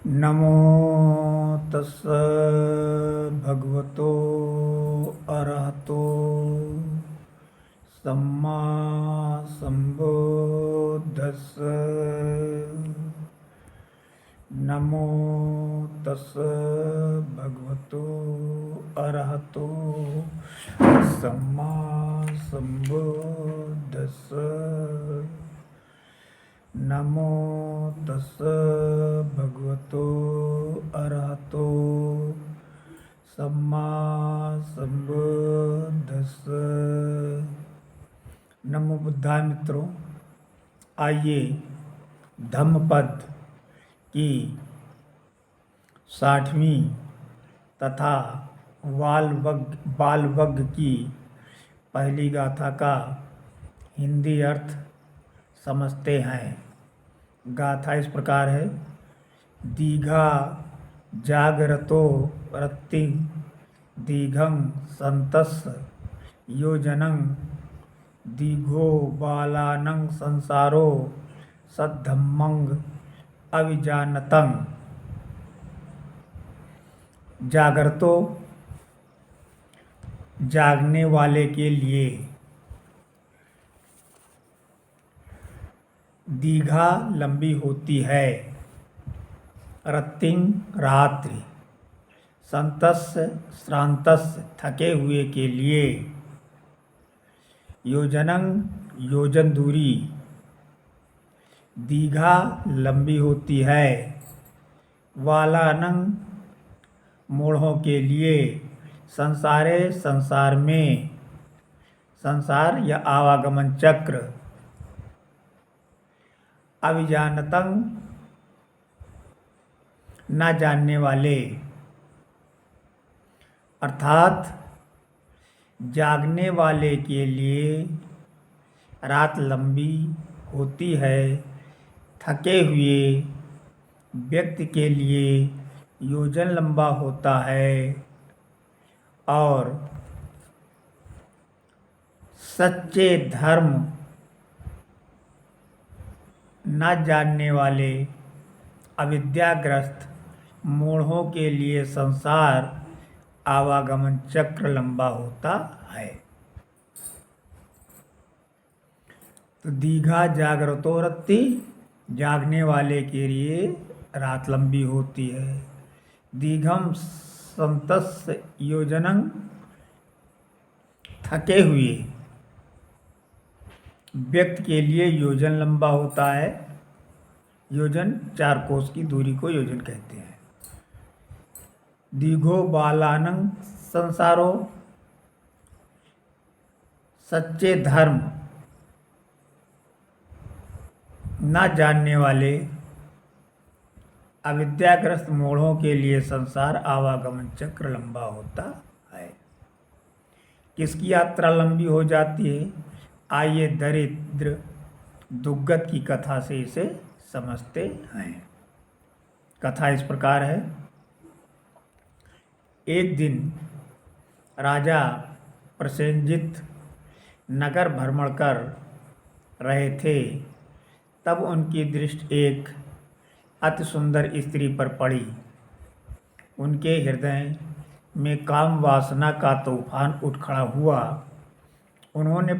नमो तस्स भगवतो अरहतो सम्मा संबुद्धस्स। नमो तस्स भगवतो अरहतो सम्मा संबुद्धस्स। नमो तस्स भगवतो अरहतो सम्मा संबुद्धस्स। नमो बुद्धाय मित्रों, आइए धम्मपद की 60वीं तथा बालवग की पहली गाथा का हिंदी अर्थ समझते हैं। गाथा इस प्रकार है। दीघा जागरतो रत्ति दीघं संतस्य योजनं दीघो बालानं संसारो सद्धम्मं अविजानतं। जागरतो जागने वाले के लिए, दीघा लंबी होती है, रत्तिं रात्रि, संतस्य श्रांतस्य थके हुए के लिए, योजनं योजन दूरी, दीघा लंबी होती है, वालानं मूढ़ों के लिए, संसारे संसार में, संसार या आवागमन चक्र, अविजानतं न जानने वाले, अर्थात जागने वाले के लिए रात लंबी होती है, थके हुए व्यक्ति के लिए योजन लंबा होता है और सच्चे धर्म न जानने वाले अविद्याग्रस्त मूढ़ों के लिए संसार आवागमन चक्र लंबा होता है। तो दीघा जागरतो रत्ति, जागने वाले के लिए रात लंबी होती है। दीघम संतस्य योजनं, थके हुए व्यक्ति के लिए योजन लंबा होता है। योजन 4 कोस की दूरी को योजन कहते हैं। दीघो बालानं संसारो, सच्चे धर्म न जानने वाले अविद्याग्रस्त मूढ़ों के लिए संसार आवागमन चक्र लंबा होता है। किसकी यात्रा लंबी हो जाती है? आइए दरिद्र दुग्गत की कथा से इसे समझते हैं। कथा इस प्रकार है। एक दिन राजा प्रसेनजित नगर भ्रमण कर रहे थे, तब उनकी दृष्टि एक अति सुंदर स्त्री पर पड़ी। उनके हृदय में काम वासना का तूफान उठ खड़ा हुआ। उन्होंने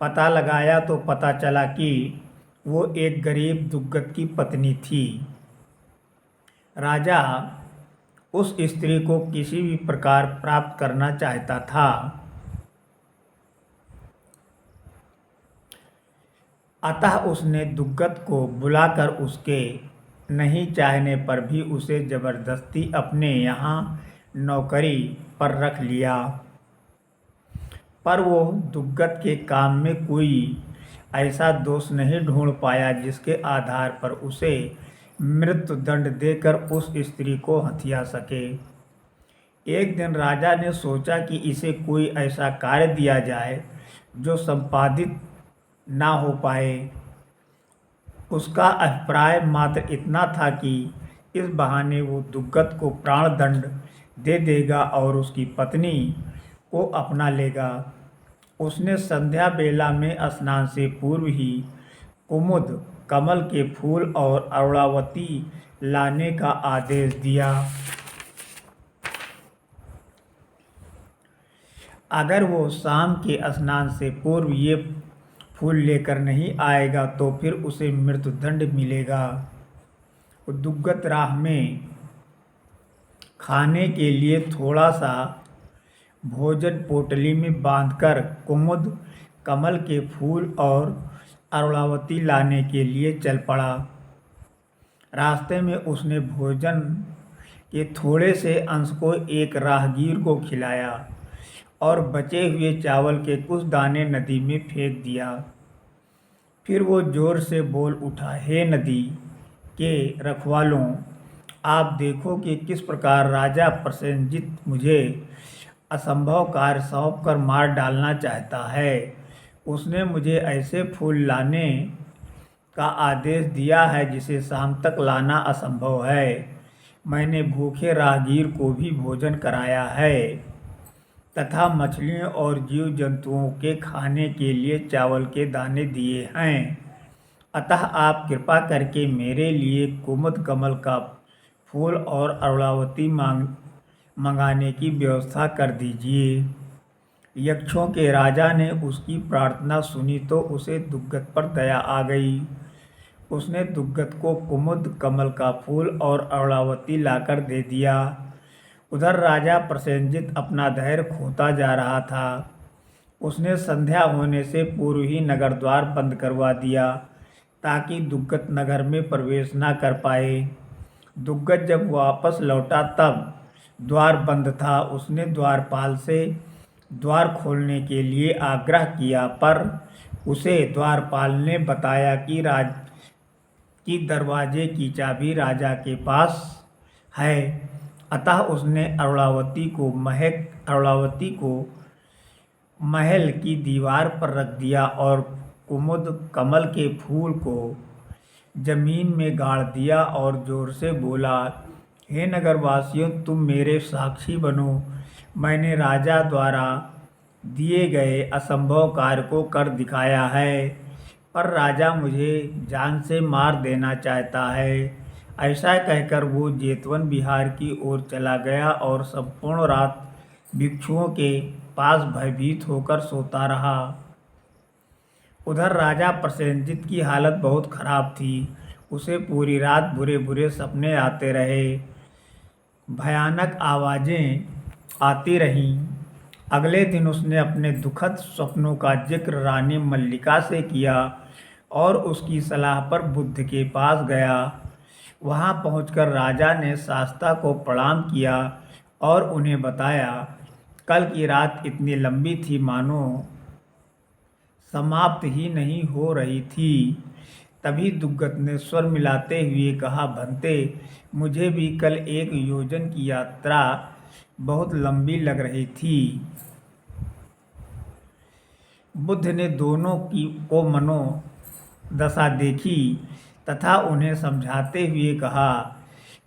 पता लगाया तो पता चला कि वो एक गरीब दुग्गत की पत्नी थी। राजा उस स्त्री को किसी भी प्रकार प्राप्त करना चाहता था, अतः उसने दुग्गत को बुलाकर उसके नहीं चाहने पर भी उसे जबरदस्ती अपने यहाँ नौकरी पर रख लिया। पर वो दुग्गत के काम में कोई ऐसा दोष नहीं ढूंढ पाया जिसके आधार पर उसे मृत्यु दंड देकर उस स्त्री को हथिया सके। एक दिन राजा ने सोचा कि इसे कोई ऐसा कार्य दिया जाए जो संपादित ना हो पाए। उसका अभिप्राय मात्र इतना था कि इस बहाने वो दुग्गत को प्राण दंड दे देगा और उसकी पत्नी को अपना लेगा। उसने संध्या बेला में स्नान से पूर्व ही कुमुद कमल के फूल और अरुणावती लाने का आदेश दिया। अगर वो शाम के स्नान से पूर्व ये फूल लेकर नहीं आएगा तो फिर उसे मृत्युदंड मिलेगा। दुग्गत राह में खाने के लिए थोड़ा सा भोजन पोटली में बांधकर कुमुद कमल के फूल और अरुणावती लाने के लिए चल पड़ा। रास्ते में उसने भोजन के थोड़े से अंश को एक राहगीर को खिलाया और बचे हुए चावल के कुछ दाने नदी में फेंक दिया। फिर वो जोर से बोल उठा, हे नदी के रखवालों, आप देखो कि किस प्रकार राजा प्रसेनजित मुझे असंभव कार्य सौंप कर मार डालना चाहता है। उसने मुझे ऐसे फूल लाने का आदेश दिया है जिसे शाम तक लाना असंभव है। मैंने भूखे राहगीर को भी भोजन कराया है तथा मछलियों और जीव जंतुओं के खाने के लिए चावल के दाने दिए हैं। अतः आप कृपा करके मेरे लिए कुमुद कमल का फूल और अरुणावती मंगाने की व्यवस्था कर दीजिए। यक्षों के राजा ने उसकी प्रार्थना सुनी तो उसे दुग्गत पर दया आ गई। उसने दुग्गत को कुमुद कमल का फूल और अरुणावती लाकर दे दिया। उधर राजा प्रसेनजित अपना धैर्य खोता जा रहा था। उसने संध्या होने से पूर्व ही नगर द्वार बंद करवा दिया ताकि दुग्गत नगर में प्रवेश न कर पाए। दुग्गत जब वापस लौटा तब द्वार बंद था। उसने द्वारपाल से द्वार खोलने के लिए आग्रह किया पर उसे द्वारपाल ने बताया कि दरवाजे की चाबी राजा के पास है। अतः उसने अरुणावती को महल की दीवार पर रख दिया और कुमुद कमल के फूल को जमीन में गाड़ दिया और जोर से बोला, हे नगरवासियों, तुम मेरे साक्षी बनो। मैंने राजा द्वारा दिए गए असंभव कार्य को कर दिखाया है, पर राजा मुझे जान से मार देना चाहता है। ऐसा कहकर वो जेतवन विहार की ओर चला गया और संपूर्ण रात भिक्षुओं के पास भयभीत होकर सोता रहा। उधर राजा प्रसेनजित की हालत बहुत खराब थी। उसे पूरी रात बुरे बुरे सपने आते रहे, भयानक आवाज़ें आती रहीं। अगले दिन उसने अपने दुखद स्वप्नों का जिक्र रानी मल्लिका से किया और उसकी सलाह पर बुद्ध के पास गया। वहां पहुंचकर राजा ने शास्ता को प्रणाम किया और उन्हें बताया, कल की रात इतनी लंबी थी मानो समाप्त ही नहीं हो रही थी। तभी दुग्गत ने स्वर मिलाते हुए कहा, भंते, मुझे भी कल 1 योजन की यात्रा बहुत लंबी लग रही थी। बुद्ध ने दोनों को मनोदशा देखी तथा उन्हें समझाते हुए कहा,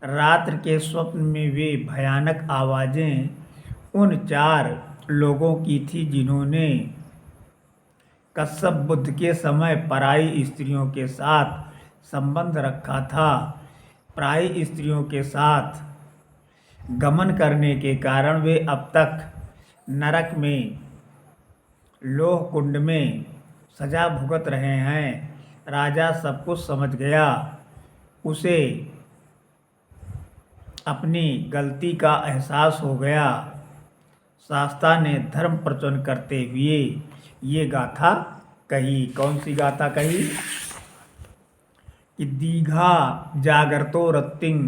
रात्र के स्वप्न में वे भयानक आवाज़ें उन 4 लोगों की थी जिन्होंने कश्यप बुद्ध के समय पराई स्त्रियों के साथ संबंध रखा था। पराई स्त्रियों के साथ गमन करने के कारण वे अब तक नरक में लोह कुंड में सजा भुगत रहे हैं। राजा सब कुछ समझ गया। उसे अपनी गलती का एहसास हो गया। शास्ता ने धर्म प्रवचन करते हुए ये गाथा कही। कौन सी गाथा कही? कि दीघा जागर्तो रत्तिं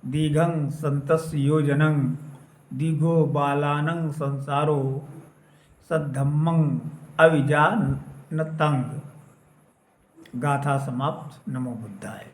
दीघं संतस्य योजनं दीघो बालानं संसारो सद्धम्मं अविजानतं। गाथा समाप्त। नमो बुद्धाय।